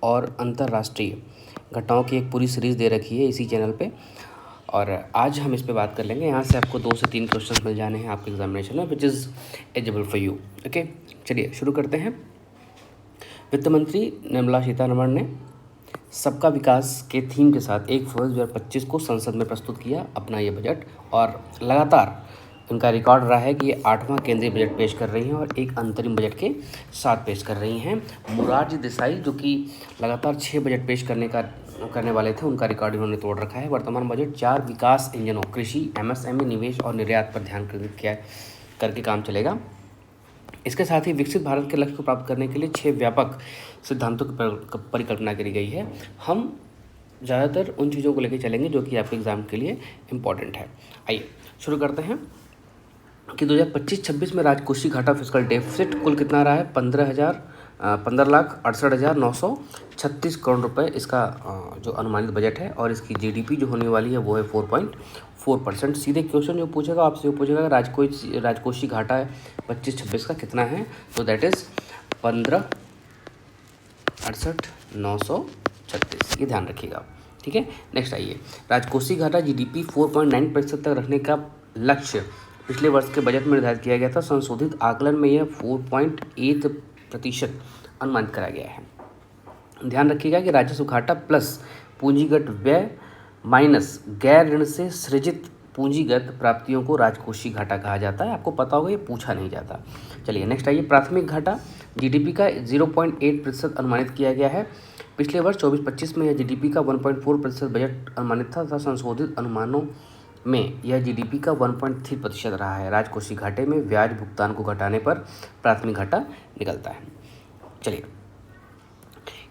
और अंतर्राष्ट्रीय घटनाओं की एक पूरी सीरीज़ दे रखी है इसी चैनल पे, और आज हम इस पे बात कर लेंगे। यहाँ से आपको 2 से 3 क्वेश्चंस मिल जाने हैं आपके एग्जामिनेशन में, which is eligible for you. Okay, चलिए शुरू करते हैं। वित्त मंत्री निर्मला सीतारमण ने सबका विकास के थीम के साथ 1 फरवरी 2025 को संसद में प्रस्तुत किया अपना ये बजट, और लगातार इनका रिकॉर्ड रहा है कि ये 8वां केंद्रीय बजट पेश कर रही हैं और एक अंतरिम बजट के साथ पेश कर रही हैं। मोरारजी देसाई जो कि लगातार 6 बजट पेश करने वाले थे, उनका रिकॉर्ड इन्होंने तोड़ रखा है। वर्तमान बजट 4 विकास इंजनों कृषि, एमएसएमई, निवेश और निर्यात पर ध्यान केंद्रित करके काम चलेगा। इसके साथ ही विकसित भारत के लक्ष्य को प्राप्त करने के लिए 6 व्यापक सिद्धांतों की परिकल्पना करी गई है। हम ज़्यादातर उन चीज़ों को लेकर चलेंगे जो कि आपके एग्ज़ाम के लिए इम्पॉर्टेंट है। आइए शुरू करते हैं कि 2025-26 में राजकोषीय घाटा फिस्कल डेफिसिट कुल कितना रहा है? 15,68,936 करोड़ रुपए इसका जो अनुमानित बजट है, और इसकी जीडीपी जो होने वाली है वो है 4.4%। सीधे क्वेश्चन जो पूछेगा आपसे वो पूछेगा राजकोषीय घाटा 25-26 का कितना है, तो दैट इज़ 15,68,936, ये ध्यान रखिएगा। ठीक है, नेक्स्ट आइए। राजकोषीय घाटा जीडीपी 4.9% तक रखने का लक्ष्य पिछले वर्ष के बजट में निर्धारित किया गया था। संशोधित आकलन में यह 4.8% अनुमानित करा गया है। ध्यान रखिएगा कि राजस्व घाटा प्लस पूंजीगत व्यय माइनस गैर ऋण से सृजित पूंजीगत प्राप्तियों को राजकोषीय घाटा कहा जाता है। आपको पता होगा, ये पूछा नहीं जाता। चलिए नेक्स्ट आइए। प्राथमिक घाटा जीडीपी का 0.8% अनुमानित किया गया है। पिछले वर्ष 24-25 में यह जीडीपी का 1.4% बजट अनुमानित था तथा संशोधित अनुमानों में यह जीडीपी का 1.3% रहा है। राजकोषीय घाटे में ब्याज भुगतान को घटाने पर प्राथमिक घाटा निकलता है। चलिए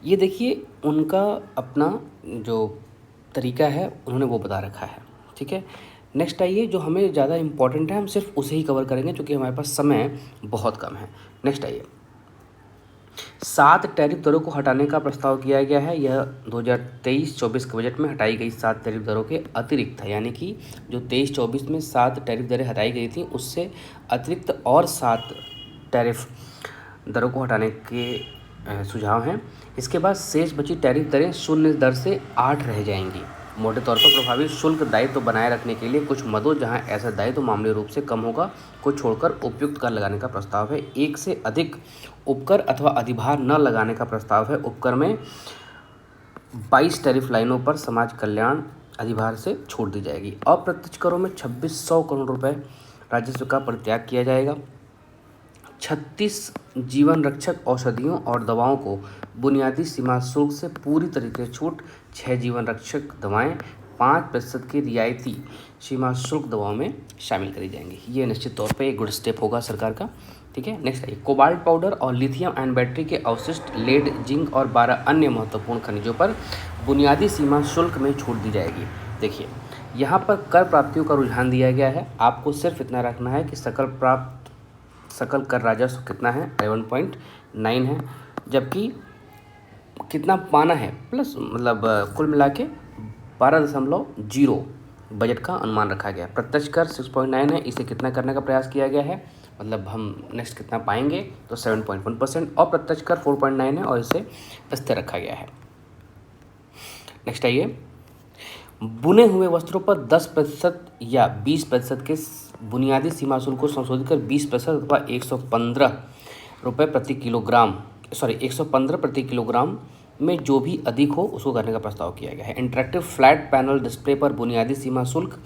ये देखिए, उनका अपना जो तरीका है उन्होंने वो बता रखा है। ठीक है, नेक्स्ट आइए। जो हमें ज़्यादा इम्पॉर्टेंट है हम सिर्फ उसे ही कवर करेंगे क्योंकि हमारे पास समय बहुत कम है। नेक्स्ट आइए। 7 टैरिफ दरों को हटाने का प्रस्ताव किया गया है। यह 2023-24 के बजट में हटाई गई 7 टैरिफ दरों के अतिरिक्त है, यानी कि जो 23-24 में 7 टैरिफ दरें हटाई गई थी उससे अतिरिक्त और 7 टैरिफ दरों को हटाने के सुझाव हैं। इसके बाद शेष बची टैरिफ दरें शून्य दर से 8 रह जाएंगी। मोटे तौर पर प्रभावी शुल्क दायित्व बनाए रखने के लिए कुछ मदों जहां ऐसा दायित्व मामूली रूप से कम होगा को छोड़कर उपयुक्त कर लगाने का प्रस्ताव है। 1 से अधिक उपकर अथवा अधिभार न लगाने का प्रस्ताव है। उपकर में 22 टैरिफ लाइनों पर समाज कल्याण अधिभार से छूट दी जाएगी। अप्रत्यक्ष करों में 2600 करोड़ रुपए राजस्व का परित्याग किया जाएगा। 36 जीवन रक्षक औषधियों और दवाओं को बुनियादी सीमा शुल्क से पूरी तरीके से छूट। 6 जीवन रक्षक दवाएं 5% की रियायती सीमा शुल्क दवाओं में शामिल करी जाएंगी। ये निश्चित तौर पे एक गुड स्टेप होगा सरकार का। ठीक है, नेक्स्ट आइए। कोबाल्ट पाउडर और लिथियम आयन बैटरी के अवशिष्ट, लेड, जिंक और 12 अन्य महत्वपूर्ण खनिजों पर बुनियादी सीमा शुल्क में छूट दी जाएगी। देखिए यहाँ पर कर प्राप्तियों का रुझान दिया गया है। आपको सिर्फ इतना रखना है कि सकल कर राजस्व कितना है, 11.9 है, जबकि कितना पाना है प्लस मतलब कुल मिला के 12.0 बजट का अनुमान रखा गया। प्रत्यक्ष कर 6.9 है, इसे कितना करने का प्रयास किया गया है, मतलब हम नेक्स्ट कितना पाएंगे तो 7.1%। और प्रत्यक्ष कर 4.9 है और इसे स्थिर रखा गया है। नेक्स्ट आइए। बुने हुए वस्त्रों पर 10% या 20% के बुनियादी सीमा शुल्क को संशोधित कर 20% अथवा 115 रुपये प्रति किलोग्राम 115 प्रति किलोग्राम में जो भी अधिक हो उसको करने का प्रस्ताव किया गया है। इंटरेक्टिव फ्लैट पैनल डिस्प्ले पर बुनियादी सीमा शुल्क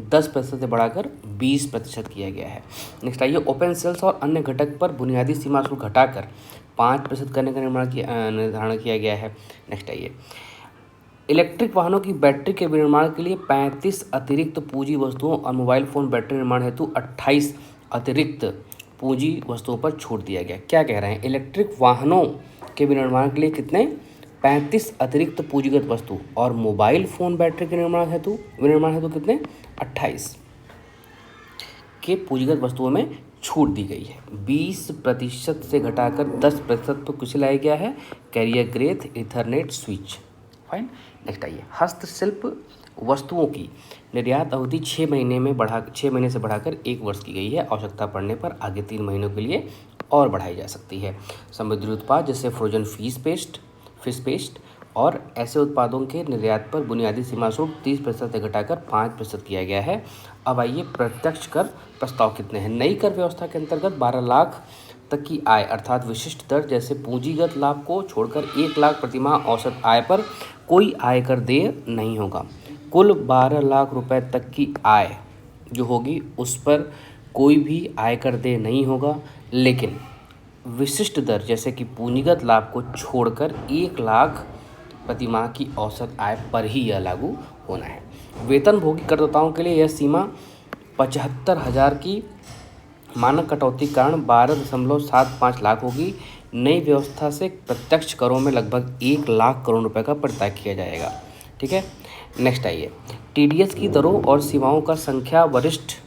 10% से बढ़ाकर 20% किया गया है। नेक्स्ट आइए। ओपन सेल्स और अन्य घटक पर बुनियादी सीमा शुल्क घटाकर 5% करने का निर्धारण किया गया है। नेक्स्ट आइए। इलेक्ट्रिक वाहनों की बैटरी के विनिर्माण के लिए 35 अतिरिक्त पूंजी वस्तुओं और मोबाइल फ़ोन बैटरी निर्माण हेतु 28 अतिरिक्त पूंजी वस्तुओं पर छूट दिया गया। क्या कह रहे हैं? इलेक्ट्रिक वाहनों के विनिर्माण के लिए कितने? 35 अतिरिक्त पूंजीगत वस्तु, और मोबाइल फ़ोन बैटरी के विनिर्माण हेतु कितने? 28 के पूंजीगत वस्तुओं में छूट दी गई है। 20% से घटाकर 10% पर कुछ लाया गया है। Carrier grade ethernet switch. Fine. Next आइए। हस्तशिल्प वस्तुओं की निर्यात अवधि 6 महीने से बढ़ाकर 1 वर्ष की गई है। आवश्यकता पड़ने पर आगे 3 महीनों के लिए और बढ़ाई जा सकती है। समुद्री उत्पाद जैसे frozen fish paste, fish paste और ऐसे उत्पादों के निर्यात पर बुनियादी सीमा शुल्क 30% से घटाकर 5% किया गया है। अब आइए प्रत्यक्ष कर प्रस्ताव कितने हैं। नई कर व्यवस्था के अंतर्गत 12 लाख तक की आय अर्थात विशिष्ट दर जैसे पूंजीगत लाभ को छोड़कर 1 लाख प्रतिमाह औसत आय पर कोई आयकर देय नहीं होगा। कुल 12 लाख रुपए तक की आय जो होगी उस पर कोई भी आयकर देय नहीं होगा, लेकिन विशिष्ट दर जैसे कि पूंजीगत लाभ को छोड़कर 1 लाख प्रतिमाह की औसत आय पर ही यह लागू होना है। वेतनभोगी करदाताओं के लिए यह सीमा 75,000 की मानक कटौती के कारण 12.75 लाख होगी। नई व्यवस्था से प्रत्यक्ष करों में लगभग 1 लाख करोड़ रुपए का परित्याग किया जाएगा। ठीक है, नेक्स्ट आइए। टीडीएस की दरों और सीमाओं का संख्या वरिष्ठ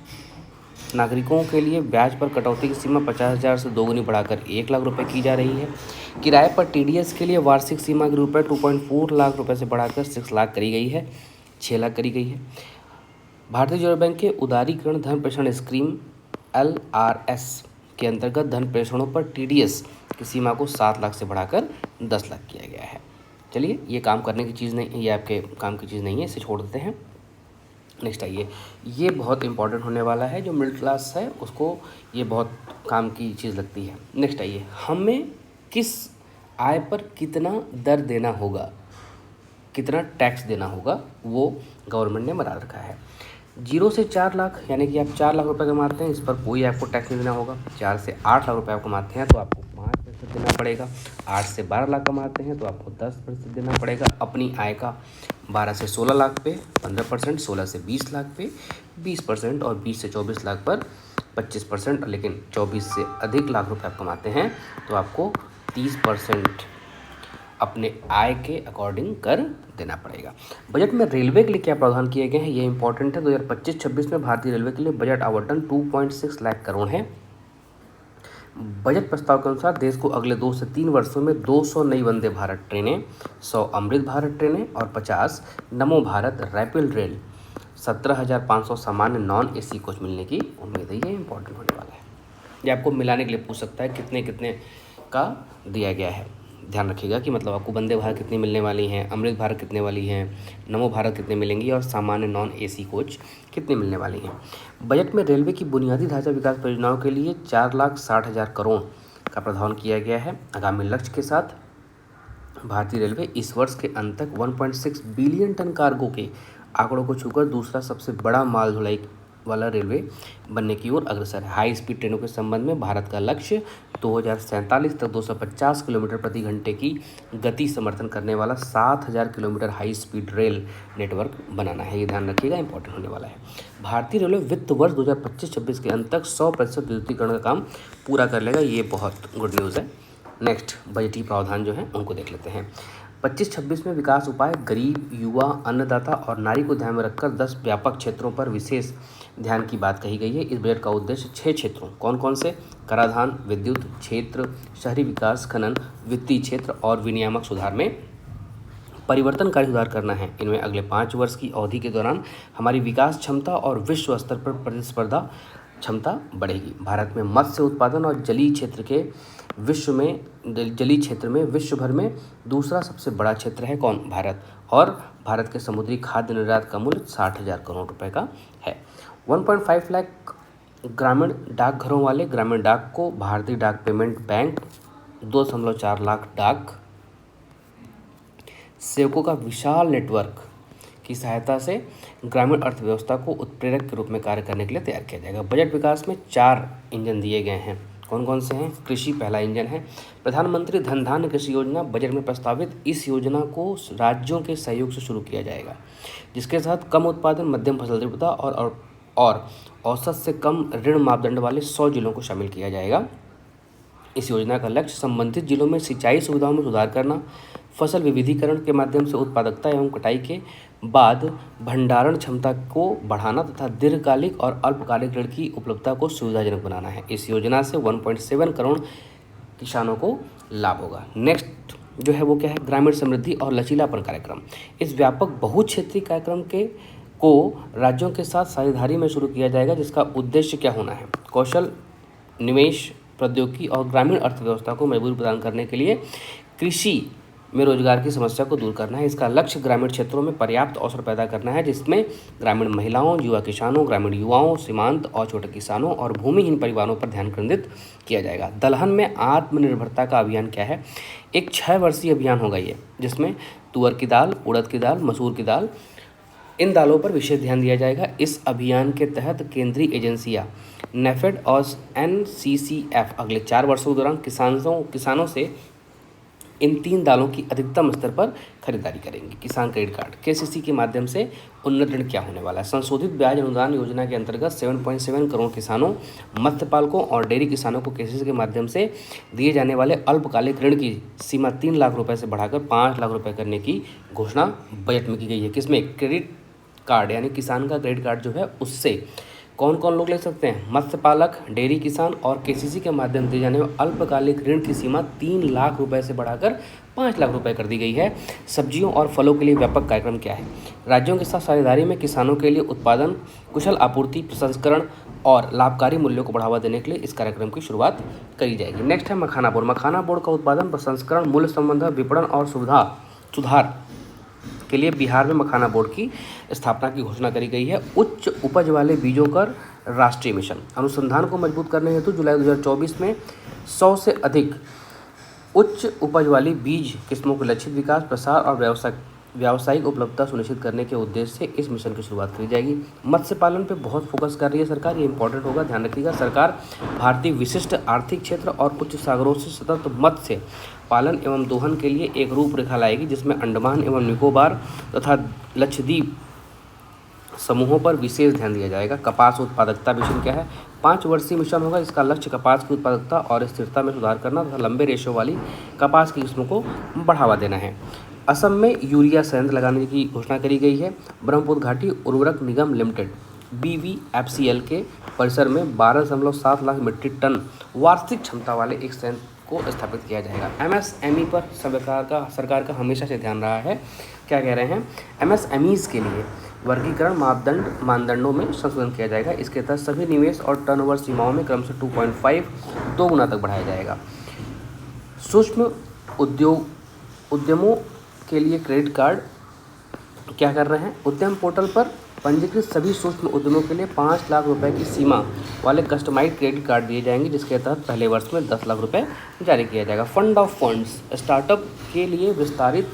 नागरिकों के लिए ब्याज पर कटौती की सीमा 50,000 से दोगुनी बढ़ाकर 1 लाख रुपए की जा रही है। किराए पर टीडीएस के लिए वार्षिक सीमा के रूप में 2.4 लाख रुपए से बढ़ाकर 6 लाख करी गई है, 6 लाख करी गई है। भारतीय रिजर्व बैंक के उदारीकरण धन प्रेषण स्कीम LRS के अंतर्गत धन प्रेषणों पर टीडीएस की सीमा को 7 लाख से बढ़ाकर 10 लाख किया गया है। चलिए, ये काम करने की चीज़ नहीं, ये आपके काम की चीज़ नहीं है, इसे छोड़ देते हैं। नेक्स्ट आइए, ये बहुत इंपॉर्टेंट होने वाला है, जो मिडिल क्लास है उसको ये बहुत काम की चीज़ लगती है। नेक्स्ट आइए, हमें किस आय पर कितना दर देना होगा, कितना टैक्स देना होगा, वो गवर्नमेंट ने बना रखा है। 0 से 4 लाख यानी कि आप 4 लाख रुपए कमाते हैं, इस पर कोई आपको टैक्स नहीं देना होगा। 4 से 8 लाख रुपए आप कमाते हैं तो आपको 5% देना पड़ेगा। 8 से 12 लाख कमाते हैं तो आपको 10% देना पड़ेगा अपनी आय का। 12 से 16 लाख पे 15%, 16 से 20 लाख पे 20% और 20 से 24 लाख पर 25%। लेकिन 24 से अधिक लाख रुपए आप कमाते हैं तो आपको 30% अपने आय के अकॉर्डिंग कर देना पड़ेगा। बजट में रेलवे के लिए क्या प्रावधान किए गए हैं, ये इंपॉर्टेंट है। 2025-26 में भारतीय रेलवे के लिए बजट आवंटन 2.6 लाख करोड़ है। बजट प्रस्ताव के अनुसार देश को अगले 2 से 3 वर्षों में 200 नई वंदे भारत ट्रेनें, 100 अमृत भारत ट्रेनें और 50 नमो भारत रैपिड रेल, 17,500 सामान्य नॉन AC कोच मिलने की उम्मीद है। ये इंपॉर्टेंट होने वाला है। ये आपको मिलाने के लिए पूछ सकता है कितने कितने का दिया गया है। ध्यान रखिएगा कि मतलब आपको वंदे भारत कितनी मिलने वाली हैं, अमृत भारत कितने वाली हैं, नमो भारत कितने मिलेंगी और सामान्य नॉन AC कोच कितनी मिलने वाली हैं। बजट में रेलवे की बुनियादी ढांचा विकास परियोजनाओं के लिए 4,60,000 करोड़ का प्रावधान किया गया है। आगामी लक्ष्य के साथ भारतीय रेलवे इस वर्ष के अंत तक 1.6 बिलियन टन कार्गो के आंकड़ों को छूकर दूसरा सबसे बड़ा माल ढुलाई वाला रेलवे बनने की ओर अग्रसर है। हाई स्पीड ट्रेनों के संबंध में भारत का लक्ष्य 2047 तक 250 किलोमीटर प्रति घंटे की गति समर्थन करने वाला 7,000 kilometre high speed rail network बनाना है। ये ध्यान रखिएगा, इंपॉर्टेंट होने वाला है। भारतीय रेलवे वित्त वर्ष 2025-26 के अंत तक 100% विद्युतीकरण का काम पूरा कर लेगा। ये बहुत गुड न्यूज़ है। नेक्स्ट बजटीय प्रावधान जो है उनको देख लेते हैं। 25-26 में विकास उपाय गरीब, युवा, अन्नदाता और नारी को ध्यान में रखकर 10 व्यापक क्षेत्रों पर विशेष ध्यान की बात कही गई है। इस बजट का उद्देश्य 6 क्षेत्रों कौन कौन से, कराधान, विद्युत क्षेत्र, शहरी विकास, खनन, वित्तीय क्षेत्र और विनियामक सुधार में परिवर्तनकारी सुधार करना है। इनमें अगले 5 वर्ष की अवधि के दौरान हमारी विकास क्षमता और विश्व स्तर पर प्रतिस्पर्धा क्षमता बढ़ेगी। भारत में मत्स्य उत्पादन और जलीय क्षेत्र में विश्व भर में दूसरा सबसे बड़ा क्षेत्र है कौन, भारत। और भारत के समुद्री खाद्य निर्यात का मूल्य 60,000 करोड़ रुपए का है। 1.5 लाख ग्रामीण डाकघरों वाले ग्रामीण डाक को भारतीय डाक पेमेंट बैंक 2.4 लाख डाक सेवकों का विशाल नेटवर्क की सहायता से ग्रामीण अर्थव्यवस्था को उत्प्रेरक के रूप में कार्य करने के लिए तैयार किया जाएगा। बजट विकास में 4 इंजन दिए गए हैं। कौन कौन से हैं? कृषि पहला इंजन है। प्रधानमंत्री धन धान्य कृषि योजना बजट में प्रस्तावित इस योजना को राज्यों के सहयोग से शुरू किया जाएगा, जिसके साथ कम उत्पादन, मध्यम फसल तीव्रता और औसत से कम ऋण मापदंड वाले 100 जिलों को शामिल किया जाएगा। इस योजना का लक्ष्य संबंधित जिलों में सिंचाई सुविधाओं में सुधार करना, फसल विविधीकरण के माध्यम से उत्पादकता एवं कटाई के बाद भंडारण क्षमता को बढ़ाना तथा दीर्घकालिक और अल्पकालिक ऋण की उपलब्धता को सुविधाजनक बनाना है। इस योजना से 1.7 करोड़ किसानों को लाभ होगा। नेक्स्ट जो है वो क्या है? ग्रामीण समृद्धि और लचीलापन कार्यक्रम। इस व्यापक बहुक्षेत्रीय कार्यक्रम को राज्यों के साथ साझेदारी में शुरू किया जाएगा, जिसका उद्देश्य क्या होना है? कौशल, निवेश, प्रौद्योगिकी और ग्रामीण अर्थव्यवस्था को मजबूती प्रदान करने के लिए कृषि में रोजगार की समस्या को दूर करना है। इसका लक्ष्य ग्रामीण क्षेत्रों में पर्याप्त अवसर पैदा करना है, जिसमें ग्रामीण महिलाओं, युवा किसानों, ग्रामीण युवाओं, सीमांत और छोटे किसानों और भूमिहीन परिवारों पर ध्यान केंद्रित किया जाएगा। दलहन में आत्मनिर्भरता का अभियान क्या है? एक 6 वर्षीय अभियान होगा ये, जिसमें तुअर की दाल, उड़द की दाल, मसूर की दाल, इन दालों पर विशेष ध्यान दिया जाएगा। इस अभियान के तहत केंद्रीय एजेंसियां नेफेड और NCCF अगले 4 वर्षों के दौरान किसानों से इन 3 दालों की अधिकतम स्तर पर खरीदारी करेंगी। किसान क्रेडिट कार्ड KCC के माध्यम से उन्नत ऋण क्या होने वाला है? संशोधित ब्याज अनुदान योजना के अंतर्गत 7.7 करोड़ किसानों, मत्स्य पालकों और डेयरी किसानों को KCC के माध्यम से दिए जाने वाले अल्पकालिक ऋण की सीमा 3 लाख रुपए से बढ़ाकर 5 लाख रुपए करने की घोषणा बजट में की गई है। किसमें? क्रेडिट कार्ड यानी किसान का क्रेडिट कार्ड जो है उससे कौन कौन लोग ले सकते हैं? मत्स्य पालक, डेयरी किसान और KCC के माध्यम दिए जाने वाले अल्पकालिक ऋण की सीमा 3 लाख रुपए से बढ़ाकर 5 लाख रुपए कर दी गई है। सब्जियों और फलों के लिए व्यापक कार्यक्रम क्या है? राज्यों के साथ साझेदारी में किसानों के लिए उत्पादन, कुशल आपूर्ति, प्रसंस्करण और लाभकारी मूल्यों को बढ़ावा देने के लिए इस कार्यक्रम की शुरुआत करी जाएगी। नेक्स्ट है मखाना बोर्ड। मखाना बोर्ड का उत्पादन, प्रसंस्करण, मूल्य संवर्धन, विपणन और सुधार के लिए बिहार में मखाना बोर्ड की स्थापना की घोषणा करी गई है। उच्च उपज वाले बीजों का राष्ट्रीय मिशन। अनुसंधान को मजबूत करने हेतु जुलाई 2024 में 100 से अधिक उच्च उपज वाली बीज किस्मों के लक्षित विकास, प्रसार और व्यावसायिक उपलब्धता सुनिश्चित करने के उद्देश्य से इस मिशन की शुरुआत की जाएगी। मत्स्य पालन पे बहुत फोकस कर रही है सरकार, ये इंपॉर्टेंट होगा, ध्यान रखिएगा। सरकार भारतीय विशिष्ट आर्थिक क्षेत्र और उच्च सागरों से सतत मत्स्य पालन एवं दोहन के लिए एक रूपरेखा लाएगी, जिसमें अंडमान एवं निकोबार तथा लक्षद्वीप समूहों पर विशेष ध्यान दिया जाएगा। कपास उत्पादकता मिशन क्या है? 5 वर्षीय मिशन होगा। इसका लक्ष्य कपास की उत्पादकता और स्थिरता में सुधार करना तथा लंबे रेशों वाली कपास की किस्मों को बढ़ावा देना है। असम में यूरिया संयंत्र लगाने की घोषणा करी गई है। ब्रह्मपुत्र घाटी उर्वरक निगम लिमिटेड BVFCL के परिसर में 12.7 लाख मीट्रिक टन वार्षिक क्षमता वाले एक संयंत्र को स्थापित किया जाएगा। MSME पर सरकार का हमेशा से ध्यान रहा है। क्या कह रहे हैं? MSMEs के लिए वर्गीकरण मानदंडों में संशोधन किया जाएगा। इसके तहत सभी निवेश और टर्नओवर सीमाओं में क्रमशः 2.5 2 गुना तक बढ़ाया जाएगा। सूक्ष्म उद्यमों के लिए क्रेडिट कार्ड क्या कर रहे हैं? उद्यम पोर्टल पर पंजीकृत सभी सूक्ष्म उद्यमों के लिए 5 लाख रुपए की सीमा वाले कस्टमाइज्ड क्रेडिट कार्ड दिए जाएंगे, जिसके तहत पहले वर्ष में 10 लाख रुपए जारी किया जाएगा। फंड ऑफ फंड्स स्टार्टअप के लिए विस्तारित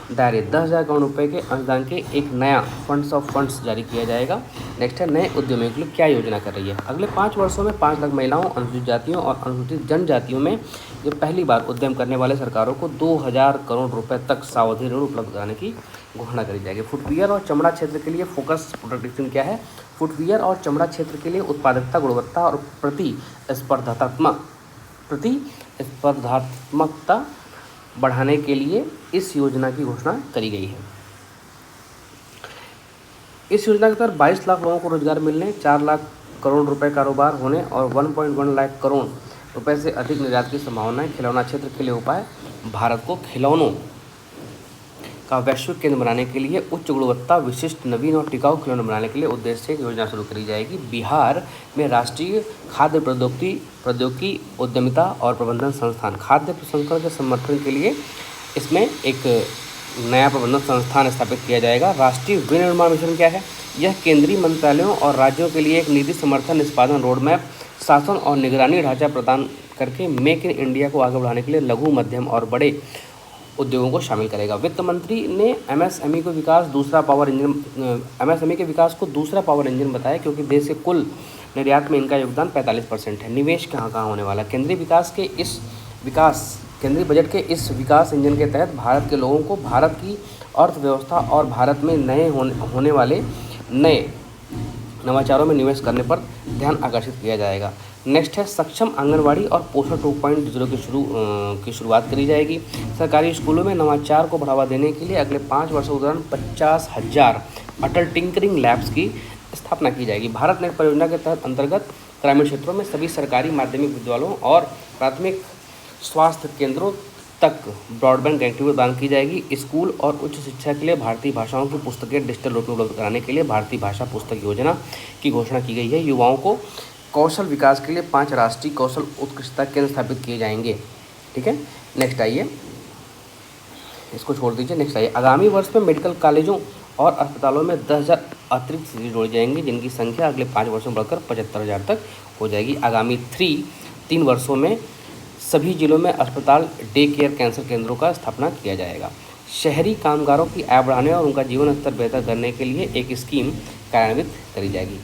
दायरे 10,000 करोड़ रुपए के अनुदान के एक नया फंड्स ऑफ फंड्स जारी किया जाएगा। नेक्स्ट है नए उद्यमियों के लिए क्या योजना कर रही है? अगले 5 वर्षों में 5 लाख महिलाओं, अनुसूचित जातियों और अनुसूचित जनजातियों में ये पहली बार उद्यम करने वाले सरकारों को 2,000 करोड़ रुपए तक सावधि ऋण उपलब्ध कराने की घोषणा करी जाएगी। फुटवियर और चमड़ा क्षेत्र के लिए फोकस प्रोटेक्शन क्या है? फुटवियर और चमड़ा क्षेत्र के लिए उत्पादकता, गुणवत्ता और प्रतिस्पर्धात्मकता बढ़ाने के लिए इस योजना की घोषणा करी गई है। इस योजना के तहत 22 लाख लोगों को रोजगार मिलने, 4 लाख करोड़ रुपए कारोबार होने और 1.1 लाख करोड़ रुपए से अधिक निर्यात की संभावना है। खिलौना क्षेत्र के लिए उपाय। भारत को खिलौनों का वैश्विक केंद्र बनाने के लिए उच्च गुणवत्ता, विशिष्ट, नवीन और टिकाऊ खिलौने बनाने के लिए उद्देश्य से योजना शुरू करी जाएगी। बिहार में राष्ट्रीय खाद्य प्रौद्योगिकी उद्यमिता और प्रबंधन संस्थान खाद्य प्रसंस्करण के समर्थन के लिए इसमें एक नया प्रबंधन संस्थान स्थापित किया जाएगा। राष्ट्रीय विनिर्माण मिशन क्या है? यह केंद्रीय मंत्रालयों और राज्यों के लिए एक निधि समर्थन, निष्पादन, रोडमैप, शासन और निगरानी ढांचा प्रदान करके मेक इन इंडिया को आगे बढ़ाने के लिए लघु, मध्यम और बड़े उद्योगों को शामिल करेगा। वित्त मंत्री ने MSME के विकास को दूसरा पावर इंजन बताया, क्योंकि देश के कुल निर्यात में इनका योगदान 45% है। निवेश कहाँ होने वाला? केंद्रीय बजट के इस विकास इंजन के तहत भारत के लोगों को भारत की अर्थव्यवस्था और भारत में नए होने वाले नए नवाचारों में निवेश करने पर ध्यान आकर्षित किया जाएगा। नेक्स्ट है सक्षम आंगनवाड़ी और पोषण 2.0 की शुरुआत करी जाएगी। सरकारी स्कूलों में नवाचार को बढ़ावा देने के लिए अगले 5 वर्षों के दौरान 50,000 अटल टिंकरिंग लैब्स की स्थापना की जाएगी। भारत नेट परियोजना के तहत अंतर्गत ग्रामीण क्षेत्रों में सभी सरकारी माध्यमिक विद्यालयों और प्राथमिक स्वास्थ्य केंद्रों तक ब्रॉडबैंड कनेक्टिविटी प्रदान की जाएगी। स्कूल और उच्च शिक्षा के लिए भारतीय भाषाओं की पुस्तकें डिजिटल रूप में उपलब्ध कराने के लिए भारतीय भाषा पुस्तक योजना की घोषणा की गई है। युवाओं को कौशल विकास के लिए 5 राष्ट्रीय कौशल उत्कृष्टता केंद्र स्थापित किए जाएंगे। ठीक है, नेक्स्ट आइए। इसको छोड़ दीजिए। नेक्स्ट आइए, आगामी वर्ष में मेडिकल कॉलेजों और अस्पतालों में 10,000 अतिरिक्त सीटें जोड़ी जाएंगी, जिनकी संख्या अगले 5 वर्षों में बढ़कर 75,000 तक हो जाएगी। आगामी 3 वर्षों में सभी जिलों में अस्पताल, डे केयर, कैंसर केंद्रों का स्थापना किया जाएगा। शहरी कामगारों की आय बढ़ाने और उनका जीवन स्तर बेहतर करने के लिए एक स्कीम कार्यान्वित करी जाएगी।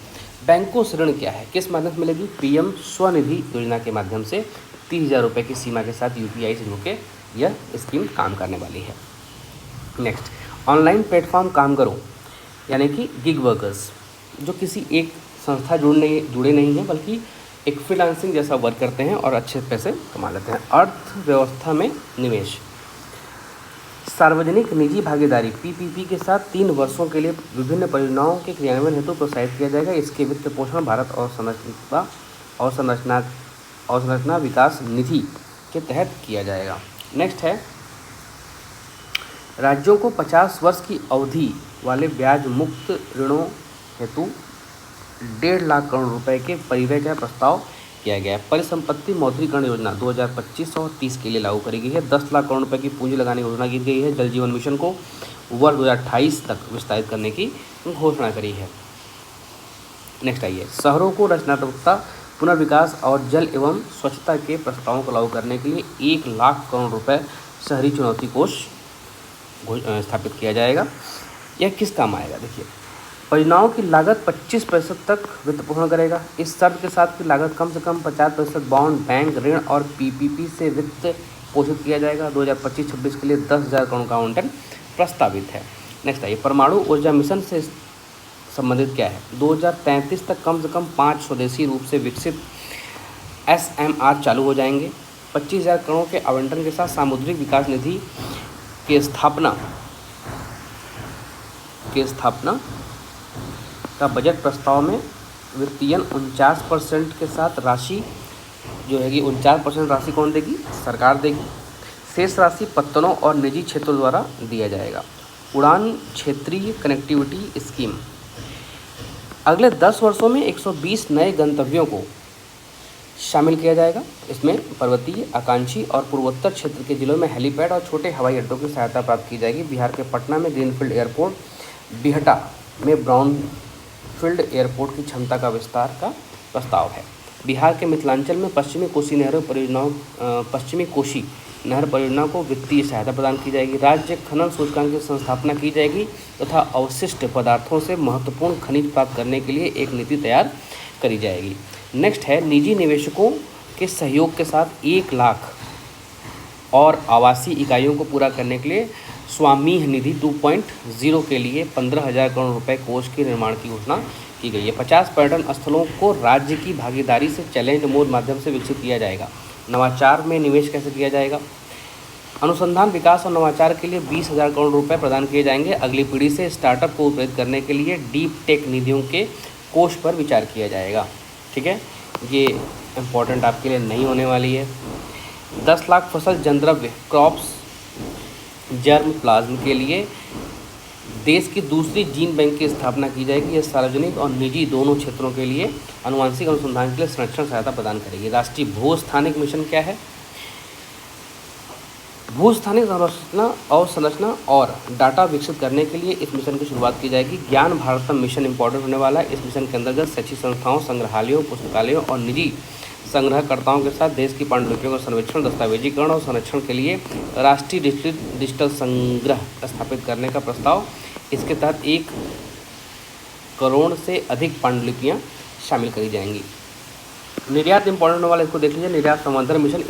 बैंकों से ऋण क्या है, किस माध्यम से मिलेगी? पीएम स्वनिधि योजना के माध्यम से 30,000 रुपये की सीमा के साथ यूपीआई से जुड़ के यह स्कीम काम करने वाली है। नेक्स्ट, ऑनलाइन प्लेटफॉर्म कामगारों यानी कि गिग वर्कर्स, जो किसी एक संस्था जुड़े नहीं हैं, बल्कि एक फ्रीलांसिंग जैसा वर्क करते हैं और अच्छे पैसे कमा लेते हैं। अर्थव्यवस्था में निवेश, सार्वजनिक निजी भागीदारी पीपीपी के साथ 3 वर्षों के लिए विभिन्न परियोजनाओं के क्रियान्वयन हेतु प्रोत्साहित किया जाएगा। इसके वित्त पोषण भारत अवसंरचना विकास निधि के तहत किया जाएगा। नेक्स्ट है, राज्यों को 50 वर्ष की अवधि वाले ब्याज मुक्त ऋणों हेतु 1.5 लाख करोड़ रुपए के परिव्यय का प्रस्ताव किया गया है। परिसंपत्ति मौद्रीकरण योजना 2025 और 30 के लिए लागू करी गई है। 10 लाख करोड़ रुपए की पूंजी लगाने की घोषणा की गई है। जल जीवन मिशन को वर्ष 2028 तक विस्तारित करने की घोषणा करी है। नेक्स्ट आइए, शहरों को रचनात्मकता, पुनर्विकास और जल एवं स्वच्छता के प्रस्तावों को लागू करने के लिए 1 लाख करोड़ रुपए शहरी चुनौती कोष स्थापित किया जाएगा। यह किस काम आएगा? देखिए, परियोजनाओं की लागत 25% तक वित्त पोषण करेगा। इस शर्त के साथ की लागत कम से कम 50% बॉन्ड, बैंक ऋण और पीपीपी से वित्त पोषित किया जाएगा। 2025-26 के लिए 10,000 करोड़ का आवंटन प्रस्तावित है। नेक्स्ट आइए, परमाणु ऊर्जा मिशन से संबंधित क्या है? 2033 तक कम से कम 5 स्वदेशी रूप से विकसित SMR चालू हो जाएंगे। 25,000 करोड़ के आवंटन के साथ सामुद्रिक विकास निधि की स्थापना का बजट प्रस्ताव में वित्तीयन 49% के साथ राशि जो है कि 49% राशि कौन देगी? सरकार देगी। शेष राशि पत्तनों और निजी क्षेत्रों द्वारा दिया जाएगा। उड़ान क्षेत्रीय कनेक्टिविटी स्कीम, अगले 10 वर्षों में 120 नए गंतव्यों को शामिल किया जाएगा। इसमें पर्वतीय, आकांक्षी और पूर्वोत्तर क्षेत्र के जिलों में हेलीपैड और छोटे हवाई अड्डों की सहायता प्राप्त की जाएगी। बिहार के पटना में ग्रीनफील्ड एयरपोर्ट, बिहटा में ब्राउनफील्ड एयरपोर्ट की क्षमता का विस्तार का प्रस्ताव है। बिहार के मिथिलांचल में पश्चिमी कोसी नहर परियोजना को वित्तीय सहायता प्रदान की जाएगी। राज्य खनन सूचकांक की संस्थापना की जाएगी तथा अवशिष्ट पदार्थों से महत्वपूर्ण खनिज प्राप्त करने के लिए एक नीति तैयार करी जाएगी। नेक्स्ट है, निजी निवेशकों के सहयोग के साथ 1 लाख और आवासीय इकाइयों को पूरा करने के लिए स्वामी निधि 2.0 के लिए 15,000 करोड़ रुपए कोष के निर्माण की घोषणा की गई है। 50 पर्यटन स्थलों को राज्य की भागीदारी से चैलेंज मोड माध्यम से विकसित किया जाएगा। नवाचार में निवेश कैसे किया जाएगा? अनुसंधान, विकास और नवाचार के लिए 20,000 करोड़ रुपए प्रदान किए जाएंगे। अगली पीढ़ी से स्टार्टअप को उत्प्रेरित करने के लिए डीप टेक निधियों के कोष पर विचार किया जाएगा। ठीक है, ये इम्पोर्टेंट आपके लिए नहीं होने वाली है। 10 लाख फसल जनद्रव्य क्रॉप्स जर्म प्लाज्म के लिए देश की दूसरी जीन बैंक की स्थापना की जाएगी। यह सार्वजनिक और निजी दोनों क्षेत्रों के लिए आनुवंशिक अनुसंधान के लिए संरक्षण सहायता प्रदान करेगी। राष्ट्रीय भूस्थानिक मिशन क्या है? भूस्थानिक अवसंरचना और डाटा विकसित करने के लिए इस मिशन की शुरुआत की जाएगी। ज्ञान भारतम मिशन इंपॉर्टेंट होने वाला है। इस मिशन के अंतर्गत शैक्षिक संस्थाओं, संग्रहालयों, पुस्तकालयों और निजी संग्रहकर्ताओं के साथ देश की पांडुलिपियों का सर्वेक्षण, दस्तावेजीकरण और संरक्षण के लिए राष्ट्रीय डिजिटल संग्रह स्थापित करने का प्रस्ताव। इसके तहत 1 करोड़ से अधिक पांडुलिपियाँ शामिल करी जाएंगी। निर्यात इंपॉर्टेंट होने वाला, इसको देख लीजिए। निर्यात संवर्धन मिशन,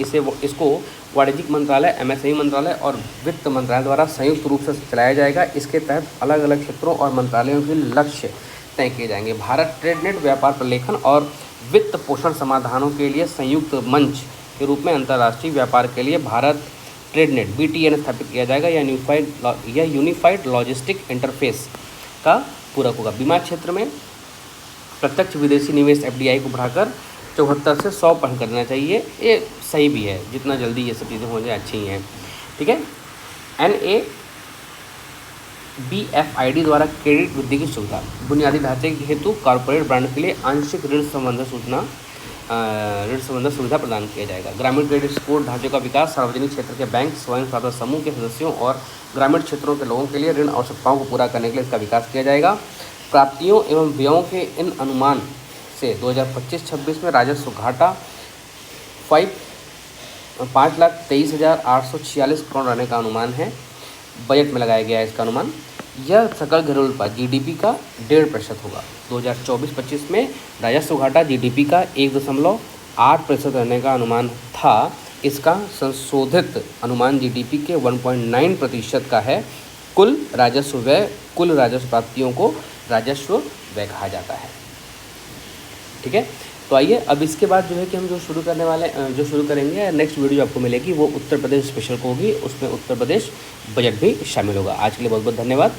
इसको वाणिज्यिक मंत्रालय, MSME मंत्रालय और वित्त मंत्रालय द्वारा संयुक्त रूप से चलाया जाएगा। इसके तहत अलग अलग क्षेत्रों और मंत्रालयों के लक्ष्य तय किए जाएंगे। भारत ट्रेडनेट व्यापार प्रलेखन और वित्त पोषण समाधानों के लिए संयुक्त मंच के रूप में अंतर्राष्ट्रीय व्यापार के लिए भारत ट्रेडनेट BTN स्थापित किया जाएगा। यह यूनिफाइड लॉजिस्टिक इंटरफेस का पूरक होगा। बीमा क्षेत्र में प्रत्यक्ष विदेशी निवेश FDI को बढ़ाकर 74 से 100% करना चाहिए। ये सही भी है, जितना जल्दी ये सब चीज़ें हो जाए अच्छी ही हैं। ठीक है, NABFID द्वारा क्रेडिट वृद्धि की सुविधा, बुनियादी ढांचे के हेतु कॉर्पोरेट ब्रांड के लिए आंशिक ऋण संबंधी सूचना ऋण संबंधी सुविधा प्रदान किया जाएगा। ग्रामीण क्रेडिट स्कोर ढांचे का विकास सार्वजनिक क्षेत्र के बैंक, स्वयं सहायता समूह के सदस्यों और ग्रामीण क्षेत्रों के लोगों के लिए ऋण आवश्यकताओं को पूरा करने के लिए इसका विकास किया जाएगा। प्राप्तियों एवं व्ययों के इन अनुमान से 2025-26 में राजस्व घाटा 5,23,846 करोड़ रहने का अनुमान है। बजट में लगाया गया है इसका अनुमान। यह सकल घरेलू उत्पाद जीडीपी का 1.5% होगा। 2024-25 में राजस्व घाटा जीडीपी का 1.8% रहने का अनुमान था। इसका संशोधित अनुमान जीडीपी के 1.9% का है। कुल राजस्व व्यय, कुल राजस्व प्राप्तियों को राजस्व व्यय कहा जाता है। ठीक है, तो आइए अब इसके बाद जो है कि हम जो शुरू करेंगे नेक्स्ट वीडियो जो आपको मिलेगी वो उत्तर प्रदेश स्पेशल को होगी। उसमें उत्तर प्रदेश बजट भी शामिल होगा। आज के लिए बहुत बहुत धन्यवाद।